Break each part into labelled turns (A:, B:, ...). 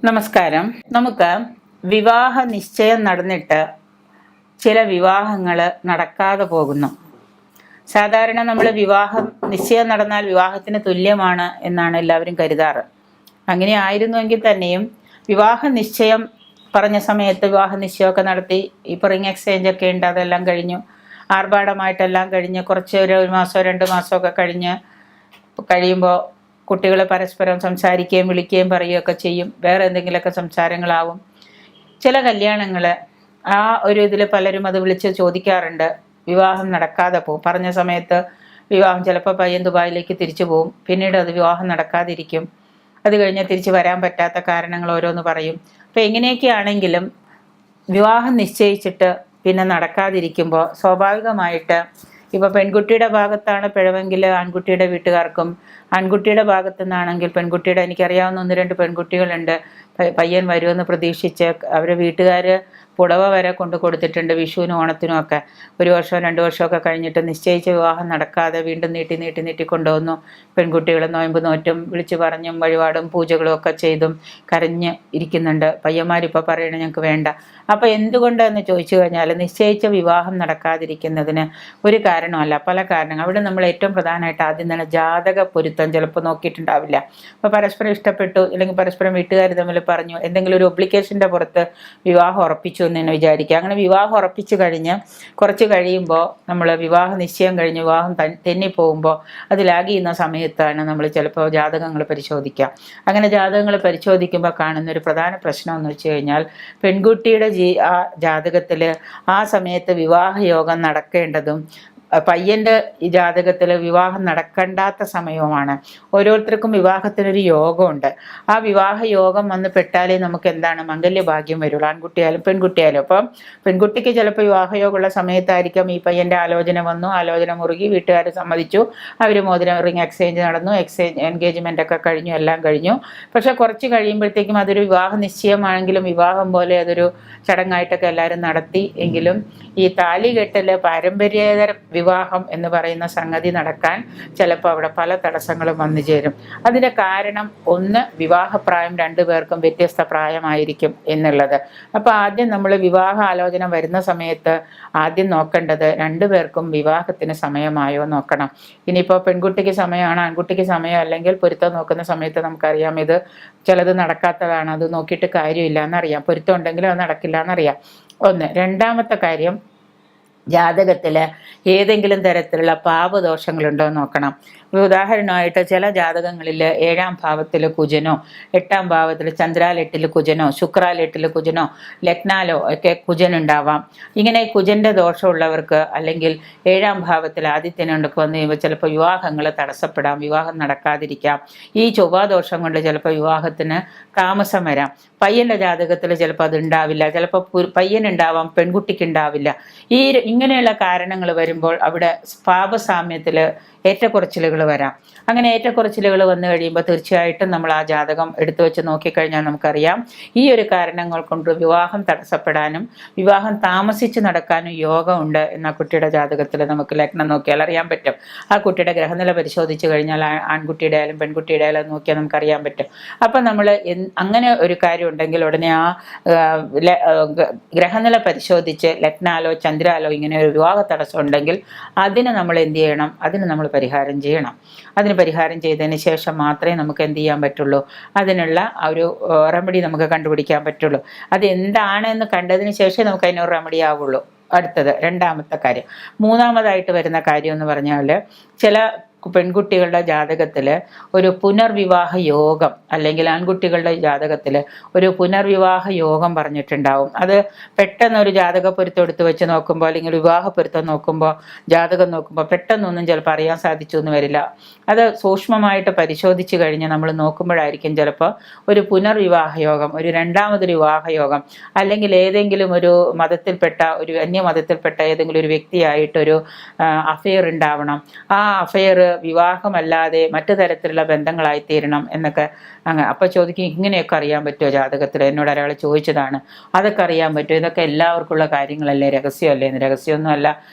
A: നമസ്കാരം. നമുക്ക് വിവാഹ നിശ്ചയം നടന്നിട്ട് ചില വിവാഹങ്ങൾ നടക്കാതെ പോകുന്നു. സാധാരണ നമ്മൾ വിവാഹം നിശ്ചയം നടന്നാൽ വിവാഹത്തിന് തുല്യമാണ് എന്നാണ് എല്ലാവരും കരുതാറ്. അങ്ങനെ ആയിരുന്നുവെങ്കിൽ തന്നെയും വിവാഹ നിശ്ചയം പറഞ്ഞ സമയത്ത് വിവാഹ നിശ്ചയമൊക്കെ നടത്തി, ഇപ്പോൾ റിംഗ് എക്സ്ചേഞ്ച് ഒക്കെ ഉണ്ട്, അതെല്ലാം കഴിഞ്ഞു, ആർഭാടമായിട്ടെല്ലാം കഴിഞ്ഞ് കുറച്ച് ഒരു മാസമോ 2 മാസമൊക്കെ കഴിയുമ്പോൾ കുട്ടികൾ പരസ്പരം സംസാരിക്കുകയും വിളിക്കുകയും പറയുകയൊക്കെ ചെയ്യും. വേറെ എന്തെങ്കിലുമൊക്കെ സംസാരങ്ങളാവും. ചില കല്യാണങ്ങൾ ആ ഒരു ഇതിൽ പലരും അത് വിളിച്ച് ചോദിക്കാറുണ്ട്. വിവാഹം നടക്കാതെ പോകും. പറഞ്ഞ സമയത്ത് വിവാഹം ചിലപ്പോൾ പയ്യൻ ദുബായിലേക്ക് തിരിച്ചു പോകും, പിന്നീട് അത് വിവാഹം നടക്കാതിരിക്കും. അത് കഴിഞ്ഞ് തിരിച്ച് വരാൻ പറ്റാത്ത കാരണങ്ങൾ ഓരോന്ന് പറയും. അപ്പോൾ എങ്ങനെയൊക്കെയാണെങ്കിലും വിവാഹം നിശ്ചയിച്ചിട്ട് പിന്നെ നടക്കാതിരിക്കുമ്പോൾ സ്വാഭാവികമായിട്ട് ഇപ്പോൾ പെൺകുട്ടിയുടെ ഭാഗത്താണ് പിഴവെങ്കിൽ ആൺകുട്ടിയുടെ വീട്ടുകാർക്കും, ആൺകുട്ടിയുടെ ഭാഗത്തു നിന്നാണെങ്കിൽ പെൺകുട്ടിയുടെ, എനിക്കറിയാവുന്ന 1-2 പെൺകുട്ടികളുണ്ട്, പയ്യൻ വരുമെന്ന് പ്രതീക്ഷിച്ച് അവരുടെ വീട്ടുകാർ പുടവ വരെ കൊണ്ട് കൊടുത്തിട്ടുണ്ട് വിഷുവിനും ഓണത്തിനും ഒക്കെ. 1 വർഷമോ 2 വർഷമൊക്കെ കഴിഞ്ഞിട്ട് നിശ്ചയിച്ച വിവാഹം നടക്കാതെ വീണ്ടും നീട്ടി കൊണ്ടുവന്നു. പെൺകുട്ടികൾ നോയമ്പ് നോറ്റും വിളിച്ചു പറഞ്ഞും വഴിപാടും പൂജകളും ഒക്കെ ചെയ്തും കരഞ്ഞ് ഇരിക്കുന്നുണ്ട്. പയ്യന്മാരിപ്പോൾ പറയണ ഞങ്ങൾക്ക് വേണ്ട. അപ്പോൾ എന്തുകൊണ്ടെന്ന് ചോദിച്ചു കഴിഞ്ഞാൽ നിശ്ചയിച്ച വിവാഹം നടക്കാതിരിക്കുന്നതിന് ഒരു കാരണമല്ല, പല കാരണങ്ങൾ. അവിടെ നമ്മൾ ഏറ്റവും പ്രധാനമായിട്ട് ആദ്യം തന്നെ ജാതക പൊരുത്തം ചിലപ്പോൾ നോക്കിയിട്ടുണ്ടാവില്ല. അപ്പോൾ പരസ്പരം ഇഷ്ടപ്പെട്ടു, അല്ലെങ്കിൽ പരസ്പരം വീട്ടുകാർ തമ്മിൽ പറഞ്ഞു, എന്തെങ്കിലും ഒരു ഒബ്ലിക്കേഷൻ്റെ പുറത്ത് വിവാഹം ഉറപ്പിച്ചു എന്ന് തന്നെ വിചാരിക്കുക. അങ്ങനെ വിവാഹം ഉറപ്പിച്ചു കഴിഞ്ഞ് കുറച്ച് കഴിയുമ്പോൾ നമ്മൾ വിവാഹ നിശ്ചയം കഴിഞ്ഞ് വിവാഹം തെന്നിപ്പോകുമ്പോൾ അതിലാകി ചെയ്യുന്ന സമയത്താണ് നമ്മൾ ചിലപ്പോൾ ജാതകങ്ങൾ പരിശോധിക്കുക. അങ്ങനെ ജാതകങ്ങൾ പരിശോധിക്കുമ്പോൾ കാണുന്ന ഒരു പ്രധാന പ്രശ്നം എന്ന് വെച്ച് കഴിഞ്ഞാൽ പെൺകുട്ടിയുടെ ആ ജാതകത്തിൽ ആ സമയത്ത് വിവാഹയോഗം നടക്കേണ്ടതും പയ്യൻ്റെ ഈ ജാതകത്തിൽ വിവാഹം നടക്കണ്ടാത്ത സമയവുമാണ്. ഓരോരുത്തർക്കും വിവാഹത്തിനൊരു യോഗമുണ്ട്. ആ വിവാഹ യോഗം വന്ന് പെട്ടാലേ നമുക്ക് എന്താണ് മംഗല്യഭാഗ്യം വരുള്ളൂ, ആൺകുട്ടിയായാലും പെൺകുട്ടിയായാലും. അപ്പം പെൺകുട്ടിക്ക് ചിലപ്പോൾ വിവാഹയോഗമുള്ള സമയത്തായിരിക്കും ഈ പയ്യൻ്റെ ആലോചന വന്നു, ആലോചന മുറുകി, വീട്ടുകാർ സമ്മതിച്ചു, അവർ മോതിരം റിംഗ് എക്സ്ചേഞ്ച് നടന്നു, എൻഗേജ്മെൻ്റ് ഒക്കെ കഴിഞ്ഞു, എല്ലാം കഴിഞ്ഞു. പക്ഷേ കുറച്ച് കഴിയുമ്പോഴത്തേക്കും അതൊരു വിവാഹ നിശ്ചയമാണെങ്കിലും വിവാഹം പോലെ അതൊരു ചടങ്ങായിട്ടൊക്കെ എല്ലാവരും നടത്തി എങ്കിലും ഈ താലികെട്ടൽ പാരമ്പര്യേതര വിവാഹം എന്ന് പറയുന്ന സംഗതി നടക്കാൻ ചിലപ്പോൾ അവിടെ പല തടസ്സങ്ങളും വന്നു ചേരും. അതിൻ്റെ കാരണം ഒന്ന്, വിവാഹപ്രായം 2 പേർക്കും വ്യത്യസ്ത പ്രായമായിരിക്കും എന്നുള്ളത്. അപ്പോൾ ആദ്യം നമ്മൾ വിവാഹ ആലോചന വരുന്ന സമയത്ത് ആദ്യം നോക്കേണ്ടത് 2 പേർക്കും വിവാഹത്തിന് സമയമായോ നോക്കണം. ഇനിയിപ്പോൾ പെൺകുട്ടിക്ക് സമയമാണ്, ആൺകുട്ടിക്ക് സമയം അല്ലെങ്കിൽ പൊരുത്തം നോക്കുന്ന സമയത്ത് നമുക്കറിയാം ഇത് ചിലത് നടക്കാത്തതാണ്, അത് നോക്കിയിട്ട് കാര്യമില്ല എന്നറിയാം. പൊരുത്തം ഉണ്ടെങ്കിലും അത് നടക്കില്ല എന്നറിയാം. ഒന്ന്. രണ്ടാമത്തെ കാര്യം, ജാതകത്തിൽ ഏതെങ്കിലും തരത്തിലുള്ള പാപദോഷങ്ങളുണ്ടോ എന്ന് നോക്കണം. ഉദാഹരണമായിട്ട് ചില ജാതകങ്ങളിൽ 7ാം ഭാവത്തിൽ കുജനോ 8ാം ഭാവത്തിൽ ചന്ദ്രാലെട്ടിൽ കുജനോ ശുക്രാലെട്ടിൽ കുജനോ ലഗ്നാലോ ഒക്കെ കുജനുണ്ടാവാം. ഇങ്ങനെ കുജൻ്റെ ദോഷമുള്ളവർക്ക് അല്ലെങ്കിൽ 7ാം ഭാവത്തിൽ ആദിത്യനുണ്ടൊക്കെ വന്നു കഴിയുമ്പോൾ ചിലപ്പോൾ വിവാഹങ്ങൾ തടസ്സപ്പെടാം, വിവാഹം നടക്കാതിരിക്കാം. ഈ ചൊവ്വാദോഷം കൊണ്ട് ചിലപ്പോൾ വിവാഹത്തിന് താമസം വരാം. പയ്യൻ്റെ ജാതകത്തിൽ ചിലപ്പോൾ അതുണ്ടാവില്ല, ചിലപ്പോൾ പയ്യനുണ്ടാവാം, പെൺകുട്ടിക്കുണ്ടാവില്ല. ഇങ്ങനെയുള്ള കാരണങ്ങൾ വരുമ്പോൾ അവിടെ പാപസാമ്യത്തിൽ ഏറ്റക്കുറച്ചിലുകൾ വരാം. അങ്ങനെ ഏറ്റക്കുറച്ചിലുകൾ വന്നു കഴിയുമ്പോൾ തീർച്ചയായിട്ടും നമ്മൾ ആ ജാതകം എടുത്തു വെച്ച് നോക്കിക്കഴിഞ്ഞാൽ നമുക്കറിയാം ഈ ഒരു കാരണങ്ങൾ കൊണ്ട് വിവാഹം തടസ്സപ്പെടാനും വിവാഹം താമസിച്ച് നടക്കാനും യോഗമുണ്ട് എന്ന കുട്ടിയുടെ ജാതകത്തിൽ നമുക്ക് ലഗ്നം നോക്കിയാൽ അറിയാൻ പറ്റും. ആ കുട്ടിയുടെ ഗ്രഹനില പരിശോധിച്ച് കഴിഞ്ഞാൽ ആൺകുട്ടിയുടെ ആയാലും പെൺകുട്ടിയുടെ ആയാലും നോക്കിയാൽ നമുക്കറിയാൻ പറ്റും. അപ്പം നമ്മൾ അങ്ങനെ ഒരു കാര്യം ഉണ്ടെങ്കിൽ ഉടനെ ആ ഗ്രഹനില പരിശോധിച്ച് ലഗ്നാലോ ചന്ദ്രാലോ ഇങ്ങനെ ഒരു വിവാഹ തടസ്സം ഉണ്ടെങ്കിൽ അതിന് നമ്മൾ എന്ത് ചെയ്യണം, അതിന് നമ്മൾ പരിഹാരം ചെയ്യണം. അതിന് പരിഹാരം ചെയ്തതിന് ശേഷം മാത്രമേ നമുക്ക് എന്ത് ചെയ്യാൻ പറ്റുള്ളൂ, അതിനുള്ള ഒരു റെമഡി നമുക്ക് കണ്ടുപിടിക്കാൻ പറ്റുള്ളൂ. അത് എന്താണെന്ന് കണ്ടതിന് ശേഷമേ നമുക്ക് അതിനൊരു റെമഡി ആവുള്ളൂ. അടുത്തത് രണ്ടാമത്തെ കാര്യം. മൂന്നാമതായിട്ട് വരുന്ന കാര്യം എന്ന് പറഞ്ഞാൽ ചില പെൺകുട്ടികളുടെ ജാതകത്തിൽ ഒരു പുനർവിവാഹ യോഗം അല്ലെങ്കിൽ ആൺകുട്ടികളുടെ ജാതകത്തിൽ ഒരു പുനർവിവാഹ യോഗം പറഞ്ഞിട്ടുണ്ടാവും. അത് പെട്ടെന്നൊരു ജാതക പൊരുത്തം എടുത്ത് വെച്ച് നോക്കുമ്പോൾ അല്ലെങ്കിൽ വിവാഹ പൊരുത്തം നോക്കുമ്പോൾ ജാതകം നോക്കുമ്പോൾ പെട്ടെന്നൊന്നും ചിലപ്പോൾ അറിയാൻ സാധിച്ചു എന്ന് വരില്ല. അത് സൂക്ഷ്മമായിട്ട് പരിശോധിച്ച് കഴിഞ്ഞ് നമ്മൾ നോക്കുമ്പോഴായിരിക്കും ചിലപ്പോൾ ഒരു പുനർവിവാഹ യോഗം, ഒരു രണ്ടാമതൊരു വിവാഹയോഗം, അല്ലെങ്കിൽ ഏതെങ്കിലും ഒരു മതത്തിൽപ്പെട്ട ഒരു അന്യമതത്തിൽപ്പെട്ട ഏതെങ്കിലും ഒരു വ്യക്തിയായിട്ടൊരു അഫെയർ ഉണ്ടാവണം. ആ അഫെയർ വിവാഹമല്ലാതെ മറ്റു തരത്തിലുള്ള ബന്ധങ്ങളായി തീരണം എന്നൊക്കെ അപ്പോൾ ചോദിക്കും, ഇങ്ങനെയൊക്കെ അറിയാൻ പറ്റുമോ ജാതകത്തിൽ? എന്നോട് ഒരാൾ ചോദിച്ചതാണ്. അതൊക്കെ അറിയാൻ പറ്റുമോ? ഇതൊക്കെ എല്ലാവർക്കുള്ള കാര്യങ്ങളല്ലേ, രഹസ്യമല്ലേ? രഹസ്യമൊന്നുമല്ല.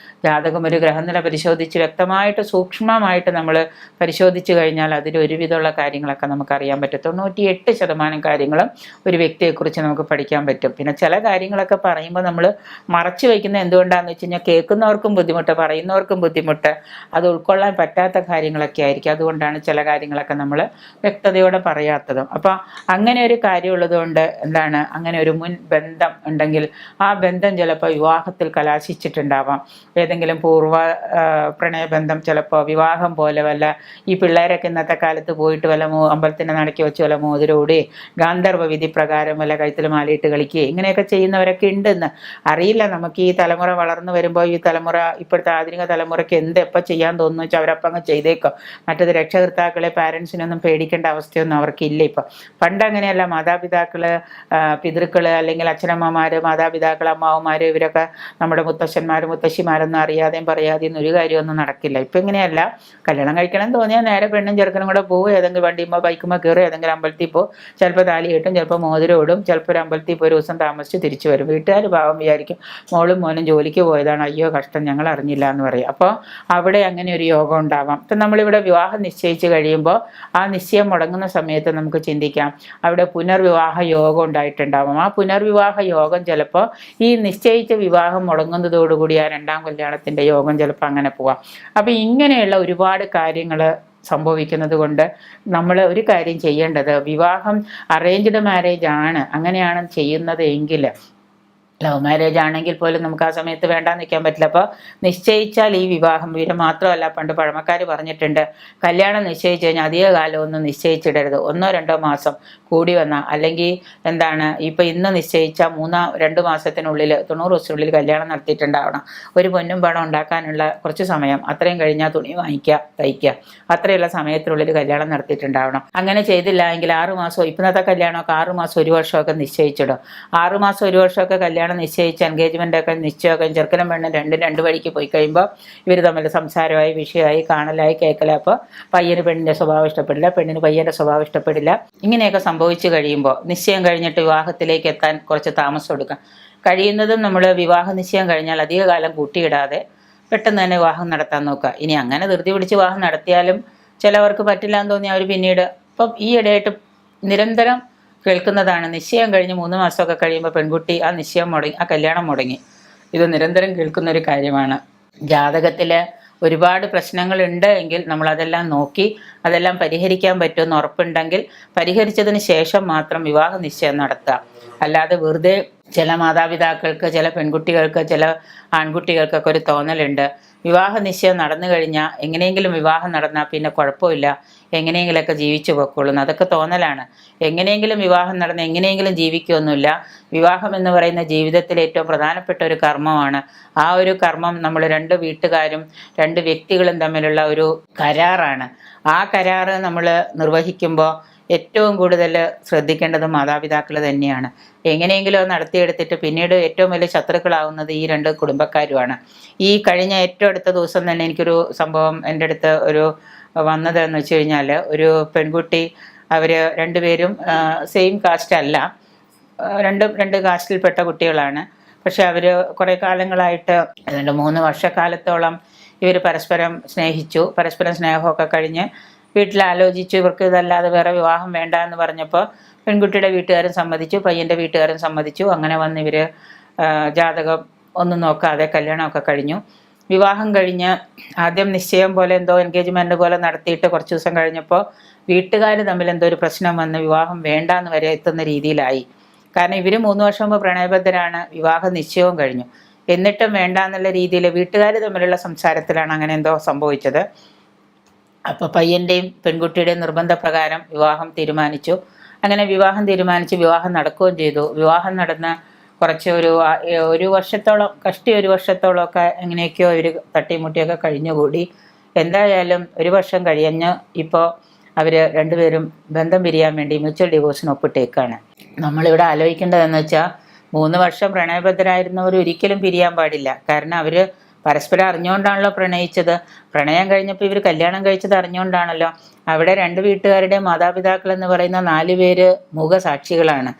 A: ജാതകം ഒരു ഗ്രഹനില പരിശോധിച്ച് വ്യക്തമായിട്ട് സൂക്ഷ്മമായിട്ട് നമ്മൾ പരിശോധിച്ച് കഴിഞ്ഞാൽ അതിൽ ഒരുവിധമുള്ള കാര്യങ്ങളൊക്കെ നമുക്ക് അറിയാൻ പറ്റും. 98% കാര്യങ്ങളും ഒരു വ്യക്തിയെക്കുറിച്ച് നമുക്ക് പഠിക്കാൻ പറ്റും. പിന്നെ ചില കാര്യങ്ങളൊക്കെ പറയുമ്പോൾ നമ്മൾ മറച്ചു വയ്ക്കുന്നത് എന്തുകൊണ്ടാണെന്ന് വെച്ച് കഴിഞ്ഞാൽ കേൾക്കുന്നവർക്കും ബുദ്ധിമുട്ട്, പറയുന്നവർക്കും ബുദ്ധിമുട്ട്, അത് ഉൾക്കൊള്ളാൻ പറ്റാത്ത കാര്യങ്ങളൊക്കെ ആയിരിക്കും. അതുകൊണ്ടാണ് ചില കാര്യങ്ങളൊക്കെ നമ്മൾ വ്യക്തതയോടെ പറയാത്തതും. അപ്പോൾ അങ്ങനെ ഒരു കാര്യമുള്ളതുകൊണ്ട് എന്താണ്, അങ്ങനെ ഒരു മുൻ ബന്ധം ഉണ്ടെങ്കിൽ ആ ബന്ധം ചിലപ്പോൾ വിവാഹത്തിൽ കലാശിച്ചിട്ടുണ്ടാവാം. ഏതെങ്കിലും പൂർവ്വ പ്രണയബന്ധം ചിലപ്പോൾ വിവാഹം പോലെ വല്ല ഈ പിള്ളേരൊക്കെ ഇന്നത്തെ കാലത്ത് പോയിട്ട് വല്ല അമ്പലത്തിൻ്റെ നടക്കി വെച്ച് വല്ല മോതിരോടെ ഗാന്ധർവ വിധി പ്രകാരം വല്ല കഴുത്തിൽ മാലയിട്ട് കളിക്കുക ഇങ്ങനെയൊക്കെ ചെയ്യുന്നവരൊക്കെ ഉണ്ടെന്ന് അറിയില്ല. നമുക്ക് ഈ തലമുറ വളർന്നു വരുമ്പോൾ ഈ തലമുറ ഇപ്പോഴത്തെ ആധുനിക തലമുറയ്ക്ക് എപ്പോൾ ചെയ്യാൻ തോന്നുന്നു വെച്ചാൽ അവരപ്പം അങ്ങ് ചെയ്തേക്കും. മറ്റത് രക്ഷകർത്താക്കളെ പാരൻസിനൊന്നും പേടിക്കേണ്ട അവസ്ഥയൊന്നും അവർക്കില്ല. ഇപ്പം പണ്ട് അങ്ങനെയല്ല. മാതാപിതാക്കൾ, പിതൃക്കൾ, അല്ലെങ്കിൽ അച്ഛനമ്മമാർ, മാതാപിതാക്കൾ, അമ്മാവന്മാർ, ഇവരൊക്കെ നമ്മുടെ മുത്തശ്ശന്മാർ മുത്തശ്ശിമാരൊന്നും അറിയാതെയും പറയാതെയും ഒരു കാര്യമൊന്നും നടക്കില്ല. ഇപ്പം ഇങ്ങനെയല്ല. കല്യാണം കഴിക്കണം തോന്നിയാൽ നേരെ പെണ്ണും ചെറുക്കനും കൂടെ പോകും. ഏതെങ്കിലും വണ്ടിയുമ്പോൾ ബൈക്കുമ്പോൾ കയറും, ഏതെങ്കിലും അമ്പലത്തിൽ പോകും. ചിലപ്പോൾ താലി കെട്ടും, ചിലപ്പോൾ മോതിരം ഇടും, ചിലപ്പോൾ ഒരു അമ്പലത്തിൽ പോയി ഒരു ദിവസം താമസിച്ച് തിരിച്ചു വരും. വീട്ടുകാർ പാവം വിചാരിക്കും മോളും മോനും ജോലിക്ക് പോയതാണ്, അയ്യോ കഷ്ടം, ഞങ്ങൾ അറിഞ്ഞില്ല എന്ന് പറയും. അപ്പോൾ അവിടെ അങ്ങനെ ഒരു യോഗം ഉണ്ടാവാം. ഇപ്പം നമ്മളിവിടെ വിവാഹം നിശ്ചയിച്ച് കഴിയുമ്പോൾ ആ നിശ്ചയം മുടങ്ങുന്ന സമയത്ത് നമുക്ക് ചിന്തിക്കാം അവിടെ പുനർവിവാഹ യോഗം ഉണ്ടായിട്ടുണ്ടാവാം. ആ പുനർവിവാഹ യോഗം ചിലപ്പോൾ ഈ നിശ്ചയിച്ച വിവാഹം മുടങ്ങുന്നതോടുകൂടി ആ രണ്ടാം കല്യാണത്തിൻ്റെ യോഗം ചിലപ്പോൾ അങ്ങനെ പോവാം. അപ്പം ഇങ്ങനെയുള്ള ഒരുപാട് കാര്യങ്ങൾ സംഭവിക്കുന്നത് കൊണ്ട് നമ്മൾ ഒരു കാര്യം ചെയ്യേണ്ടത്, വിവാഹം അറേഞ്ച്ഡ് മാരേജ് ആണ്, അങ്ങനെയാണ് ചെയ്യുന്നത് എങ്കിൽ, ലവ് മാരേജ് ആണെങ്കിൽ പോലും നമുക്ക് ആ സമയത്ത് വേണ്ടാന്ന് നിൽക്കാൻ പറ്റില്ല. അപ്പോൾ നിശ്ചയിച്ചാൽ ഈ വിവാഹം, ഇവർ മാത്രമല്ല പണ്ട് പഴമക്കാർ പറഞ്ഞിട്ടുണ്ട്, കല്യാണം നിശ്ചയിച്ച് കഴിഞ്ഞാൽ അധിക കാലമൊന്നും നിശ്ചയിച്ചിടരുത്. 1-2 മാസം കൂടി വന്നാൽ, അല്ലെങ്കിൽ എന്താണ് ഇപ്പോൾ ഇന്ന് നിശ്ചയിച്ച 2 മാസത്തിനുള്ളിൽ 90 ദിവസത്തിനുള്ളിൽ കല്യാണം നടത്തിയിട്ടുണ്ടാവണം. ഒരു പൊന്നും പണം ഉണ്ടാക്കാനുള്ള കുറച്ച് സമയം, അത്രയും കഴിഞ്ഞാൽ തുണി വാങ്ങിക്കുക, തയ്ക്കുക, അത്രയുള്ള സമയത്തിനുള്ളിൽ കല്യാണം നടത്തിയിട്ടുണ്ടാവണം. അങ്ങനെ ചെയ്തില്ല എങ്കിൽ 6 മാസം, ഇപ്പോഴത്തെ കല്യാണമൊക്കെ 6 മാസം 1 വർഷമൊക്കെ നിശ്ചയിച്ചിടും. 6 മാസം 1 വർഷമൊക്കെ കല്യാണം നിശ്ചയിച്ച് എൻഗേജ്മെൻ്റൊക്കെ നിശ്ചയമൊക്കെ ചെറുക്കനും പെണ്ണും രണ്ട് വഴിക്ക് പോയി കഴിയുമ്പോൾ ഇവർ തമ്മിൽ സംസാരമായി, വിഷയമായി, കാണലായി, കേൾക്കലായി. അപ്പോൾ പയ്യന് പെണ്ണിൻ്റെ സ്വഭാവം ഇഷ്ടപ്പെടില്ല, പെണ്ണിന് പയ്യൻ്റെ സ്വഭാവം ഇഷ്ടപ്പെടില്ല. ഇങ്ങനെയൊക്കെ സംഭവിച്ചു കഴിയുമ്പോൾ നിശ്ചയം കഴിഞ്ഞിട്ട് വിവാഹത്തിലേക്ക് എത്താൻ കുറച്ച് താമസം എടുക്കാം. കഴിയുന്നതും നമ്മൾ വിവാഹ നിശ്ചയം കഴിഞ്ഞാൽ അധിക കാലം കൂട്ടിയിടാതെ പെട്ടെന്ന് തന്നെ വിവാഹം നടത്താൻ നോക്കുക. ഇനി അങ്ങനെ ധൃതി പിടിച്ച് വിവാഹം നടത്തിയാലും ചിലവർക്ക് പറ്റില്ല എന്ന് തോന്നി അവർ പിന്നീട്, ഇപ്പം ഈ ഇടയായിട്ട് നിരന്തരം കേൾക്കുന്നതാണ്, നിശ്ചയം കഴിഞ്ഞ് 3 മാസമൊക്കെ കഴിയുമ്പോൾ പെൺകുട്ടി ആ നിശ്ചയം മുടങ്ങി, ആ കല്യാണം മുടങ്ങി. ഇത് നിരന്തരം കേൾക്കുന്നൊരു കാര്യമാണ്. ജാതകത്തിൽ ഒരുപാട് പ്രശ്നങ്ങളുണ്ട് എങ്കിൽ നമ്മളതെല്ലാം നോക്കി അതെല്ലാം പരിഹരിക്കാൻ പറ്റുമെന്ന് ഉറപ്പുണ്ടെങ്കിൽ പരിഹരിച്ചതിന് ശേഷം മാത്രം വിവാഹ നിശ്ചയം നടത്തുക. അല്ലാതെ വെറുതെ ചില മാതാപിതാക്കൾക്ക്, ചില പെൺകുട്ടികൾക്ക്, ചില ആൺകുട്ടികൾക്കൊക്കെ ഒരു തോന്നലുണ്ട്, വിവാഹ നിശ്ചയം നടന്നു കഴിഞ്ഞാൽ എങ്ങനെയെങ്കിലും വിവാഹം നടന്നാൽ പിന്നെ കുഴപ്പമില്ല, എങ്ങനെയെങ്കിലുമൊക്കെ ജീവിച്ചു പോയിക്കൊള്ളുന്നു. അതൊക്കെ തോന്നലാണ്. എങ്ങനെയെങ്കിലും വിവാഹം നടന്ന് എങ്ങനെയെങ്കിലും ജീവിക്കുകയൊന്നുമില്ല. വിവാഹം എന്ന് പറയുന്ന ജീവിതത്തിലെ ഏറ്റവും പ്രധാനപ്പെട്ട ഒരു കർമ്മമാണ്. ആ ഒരു കർമ്മം നമ്മൾ 2 വീട്ടുകാരും 2 വ്യക്തികളും തമ്മിലുള്ള ഒരു കരാറാണ്. ആ കരാറ് നമ്മൾ നിർവഹിക്കുമ്പോൾ ഏറ്റവും കൂടുതൽ ശ്രദ്ധിക്കേണ്ടത് മാതാപിതാക്കൾ തന്നെയാണ്. എങ്ങനെയെങ്കിലും അത് നടത്തിയെടുത്തിട്ട് പിന്നീട് ഏറ്റവും വലിയ ശത്രുക്കളാവുന്നത് ഈ 2 കുടുംബക്കാരുമാണ്. ഈ കഴിഞ്ഞ ഏറ്റവും അടുത്ത ദിവസം തന്നെ എനിക്കൊരു സംഭവം എൻ്റെ അടുത്ത് ഒരു വന്നതെന്ന് വെച്ച് കഴിഞ്ഞാൽ, ഒരു പെൺകുട്ടി, അവർ 2 പേരും സെയിം കാസ്റ്റ് അല്ല, 2 കാസ്റ്റിൽപ്പെട്ട കുട്ടികളാണ്. പക്ഷെ അവർ കുറേ കാലങ്ങളായിട്ട് 2-3 വർഷക്കാലത്തോളം ഇവർ പരസ്പരം സ്നേഹിച്ചു. പരസ്പരം സ്നേഹമൊക്കെ കഴിഞ്ഞ് വീട്ടിലാലോചിച്ചു, ഇവർക്ക് ഇതല്ലാതെ വേറെ വിവാഹം വേണ്ട എന്ന് പറഞ്ഞപ്പോൾ പെൺകുട്ടിയുടെ വീട്ടുകാരും സമ്മതിച്ചു, പയ്യൻ്റെ വീട്ടുകാരും സമ്മതിച്ചു. അങ്ങനെ വന്ന് ഇവർ ജാതകം ഒന്നും നോക്കാതെ കല്യാണമൊക്കെ കഴിഞ്ഞു. വിവാഹം കഴിഞ്ഞ് ആദ്യം നിശ്ചയം പോലെ എന്തോ എൻഗേജ്മെൻ്റ് പോലെ നടത്തിയിട്ട് കുറച്ച് ദിവസം കഴിഞ്ഞപ്പോൾ വീട്ടുകാർ തമ്മിൽ എന്തോ ഒരു പ്രശ്നം വന്ന് വിവാഹം വേണ്ടാന്ന് വരെ എത്തുന്ന രീതിയിലായി. കാരണം ഇവർ 3 വർഷം മുമ്പ് പ്രണയബദ്ധരാണ്, വിവാഹ നിശ്ചയവും കഴിഞ്ഞു. എന്നിട്ടും വേണ്ട എന്നുള്ള രീതിയിൽ വീട്ടുകാർ തമ്മിലുള്ള സംസാരത്തിലാണ് അങ്ങനെ എന്തോ സംഭവിച്ചത്. അപ്പോൾ പയ്യൻ്റെയും പെൺകുട്ടിയുടെയും നിർബന്ധപ്രകാരം വിവാഹം തീരുമാനിച്ചു. അങ്ങനെ വിവാഹം തീരുമാനിച്ച് വിവാഹം നടക്കുകയും ചെയ്തു. വിവാഹം നടന്ന് കുറച്ച് ഒരു വർഷത്തോളം, കഷ്ടി 1 വർഷത്തോളമൊക്കെ എങ്ങനെയൊക്കെയോ ഇവർ തട്ടിമുട്ടിയൊക്കെ കഴിഞ്ഞുകൂടി. എന്തായാലും 1 വർഷം കഴിഞ്ഞ് ഇപ്പോൾ അവർ 2 പേരും ബന്ധം പിരിയാൻ വേണ്ടി മ്യൂച്വൽ ഡിവോഴ്സിന് ഒപ്പിട്ടേക്കാണ്. നമ്മളിവിടെ ആലോചിക്കേണ്ടതെന്ന് വെച്ചാൽ 3 വർഷം പ്രണയബദ്ധരായിരുന്നവർ ഒരിക്കലും പിരിയാൻ പാടില്ല. കാരണം അവർ പരസ്പരം അറിഞ്ഞുകൊണ്ടാണല്ലോ പ്രണയിച്ചത്. പ്രണയം കഴിഞ്ഞപ്പോൾ ഇവർ കല്യാണം കഴിച്ചത് അറിഞ്ഞുകൊണ്ടാണല്ലോ. അവിടെ രണ്ട് വീട്ടുകാരുടെ മാതാപിതാക്കൾ എന്ന് പറയുന്ന 4 പേര് മൂകസാക്ഷികളാണ്.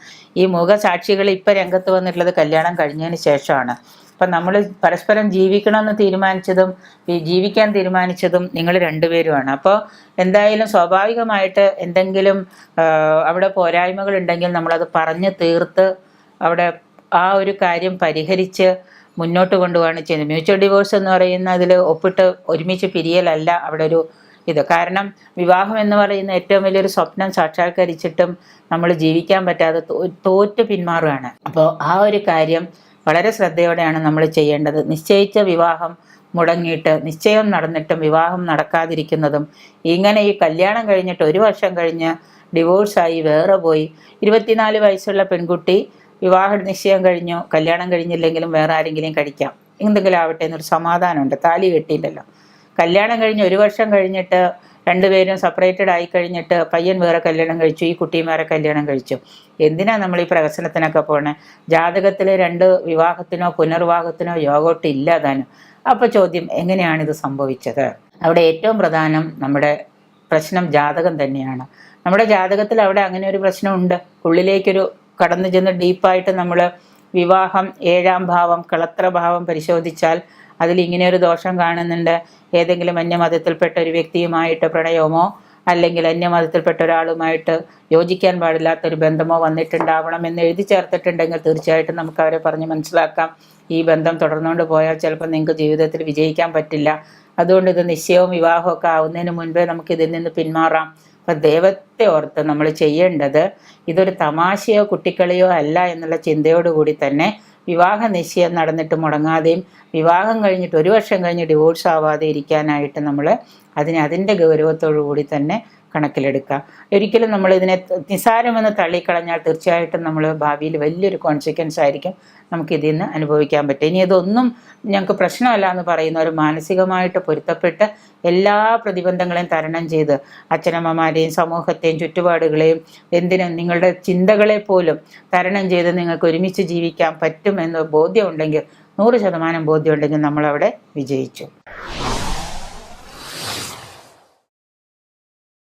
A: ഈ മൂകസാക്ഷികൾ ഇപ്പം രംഗത്ത് വന്നിട്ടുള്ളത് കല്യാണം കഴിഞ്ഞതിന് ശേഷമാണ്. അപ്പം നമ്മൾ പരസ്പരം ജീവിക്കണമെന്ന് തീരുമാനിച്ചതും ജീവിക്കാൻ തീരുമാനിച്ചതും നിങ്ങൾ രണ്ടുപേരുമാണ്. അപ്പോൾ എന്തായാലും സ്വാഭാവികമായിട്ട് എന്തെങ്കിലും അവിടെ പോരായ്മകൾ ഉണ്ടെങ്കിൽ നമ്മളത് പറഞ്ഞ് തീർത്ത് അവിടെ ആ ഒരു കാര്യം പരിഹരിച്ച് മുന്നോട്ട് കൊണ്ടുപോവാണ് ചെയ്യുന്നത്. മ്യൂച്വൽ ഡിവോഴ്സ് എന്ന് പറയുന്ന അതിൽ ഒപ്പിട്ട് ഒരുമിച്ച് പിരിയലല്ല അവിടെ ഒരു ഇത്. കാരണം വിവാഹം എന്ന് പറയുന്ന ഏറ്റവും വലിയൊരു സ്വപ്നം സാക്ഷാത്കരിച്ചിട്ടും നമ്മൾ ജീവിക്കാൻ പറ്റാതെ തോറ്റ് പിന്മാറുകയാണ്. അപ്പോൾ ആ ഒരു കാര്യം വളരെ ശ്രദ്ധയോടെയാണ് നമ്മൾ ചെയ്യേണ്ടത്. നിശ്ചയിച്ച വിവാഹം മുടങ്ങിയിട്ട് നിശ്ചയം നടന്നിട്ടും വിവാഹം നടക്കാതിരിക്കുന്നതും, ഇങ്ങനെ ഈ കല്യാണം കഴിഞ്ഞിട്ട് 1 വർഷം കഴിഞ്ഞ് ഡിവോഴ്സായി വേറെ പോയി 24 വയസ്സുള്ള പെൺകുട്ടി വിവാഹ നിശ്ചയം കഴിഞ്ഞു, കല്യാണം കഴിഞ്ഞില്ലെങ്കിലും വേറെ ആരെങ്കിലും കഴിക്കാം, എന്തെങ്കിലും ആവട്ടെ എന്നൊരു സമാധാനമുണ്ട്. താലി കെട്ടിയില്ലല്ലോ. കല്യാണം കഴിഞ്ഞ് 1 വർഷം കഴിഞ്ഞിട്ട് രണ്ടുപേരും സെപ്പറേറ്റഡ് ആയി കഴിഞ്ഞിട്ട് പയ്യൻ വേറെ കല്യാണം കഴിച്ചു, ഈ കുട്ടിയും വേറെ കല്യാണം കഴിച്ചു. എന്തിനാ നമ്മൾ ഈ പ്രഹസനത്തിനൊക്കെ പോണേ? ജാതകത്തിൽ 2 വിവാഹത്തിനോ പുനർവിവാഹത്തിനോ യോഗോട്ട് ഇല്ലാതാനും. അപ്പോൾ ചോദ്യം, എങ്ങനെയാണിത് സംഭവിച്ചത്? അവിടെ ഏറ്റവും പ്രധാനം നമ്മുടെ പ്രശ്നം ജാതകം തന്നെയാണ്. നമ്മുടെ ജാതകത്തിൽ അവിടെ അങ്ങനെ ഒരു പ്രശ്നമുണ്ട്. ഉള്ളിലേക്കൊരു കടന്നു ചെന്ന് ഡീപ്പായിട്ട് നമ്മൾ വിവാഹം 7-ാം ഭാവം കളത്രഭാവം പരിശോധിച്ചാൽ അതിൽ ഇങ്ങനെ ഒരു ദോഷം കാണുന്നുണ്ട്. ഏതെങ്കിലും അന്യമതത്തിൽപ്പെട്ട ഒരു വ്യക്തിയുമായിട്ട് പ്രണയമോ അല്ലെങ്കിൽ അന്യമതത്തിൽപ്പെട്ട ഒരാളുമായിട്ട് യോജിക്കാൻ പാടില്ലാത്തൊരു ബന്ധമോ വന്നിട്ടുണ്ടാവണം എന്ന് എഴുതി ചേർത്തിട്ടുണ്ടെങ്കിൽ തീർച്ചയായിട്ടും നമുക്ക് അവരെ പറഞ്ഞ് മനസ്സിലാക്കാം. ഈ ബന്ധം തുടർന്നുകൊണ്ട് പോയാൽ ചിലപ്പോൾ നിങ്ങൾക്ക് ജീവിതത്തിൽ വിജയിക്കാൻ പറ്റില്ല. അതുകൊണ്ട് ഇത് നിശ്ചയവും വിവാഹവും ഒക്കെ ആവുന്നതിന് മുൻപേ നമുക്ക് ഇതിൽ നിന്ന് പിന്മാറാം. അപ്പം ദൈവത്തെ ഓർത്ത് നമ്മൾ ചെയ്യേണ്ടത് ഇതൊരു തമാശയോ കുട്ടിക്കളിയോ അല്ല എന്നുള്ള ചിന്തയോടുകൂടി തന്നെ വിവാഹ നിശ്ചയം നടന്നിട്ട് മുടങ്ങാതെയും വിവാഹം കഴിഞ്ഞിട്ട് 1 വർഷം കഴിഞ്ഞ് ഡിവോഴ്സ് ആവാതെ ഇരിക്കാനായിട്ട് നമ്മൾ അതിൻ്റെ ഗൗരവത്തോടു കൂടി തന്നെ കണക്കിലെടുക്കുക. ഒരിക്കലും നമ്മൾ ഇതിനെ നിസ്സാരമെന്ന് തള്ളിക്കളഞ്ഞാൽ തീർച്ചയായിട്ടും നമ്മൾ ഭാവിയിൽ വലിയൊരു കോൺസിക്വൻസ് ആയിരിക്കും നമുക്ക് ഇതിൽ നിന്ന് അനുഭവിക്കാൻ പറ്റും. ഇനി ഇതൊന്നും ഞങ്ങൾക്ക് പ്രശ്നമല്ല എന്ന് പറയുന്നവർ മാനസികമായിട്ട് പൊരുത്തപ്പെട്ട് എല്ലാ പ്രതിബന്ധങ്ങളെയും തരണം ചെയ്ത് അച്ഛനമ്മമാരെയും സമൂഹത്തെയും ചുറ്റുപാടുകളെയും എന്തിനും നിങ്ങളുടെ ചിന്തകളെ പോലും തരണം ചെയ്ത് നിങ്ങൾക്ക് ഒരുമിച്ച് ജീവിക്കാൻ പറ്റും എന്ന് ബോധ്യമുണ്ടെങ്കിൽ 100% ബോധ്യമുണ്ടെങ്കിൽ നമ്മളവിടെ വിജയിച്ചു.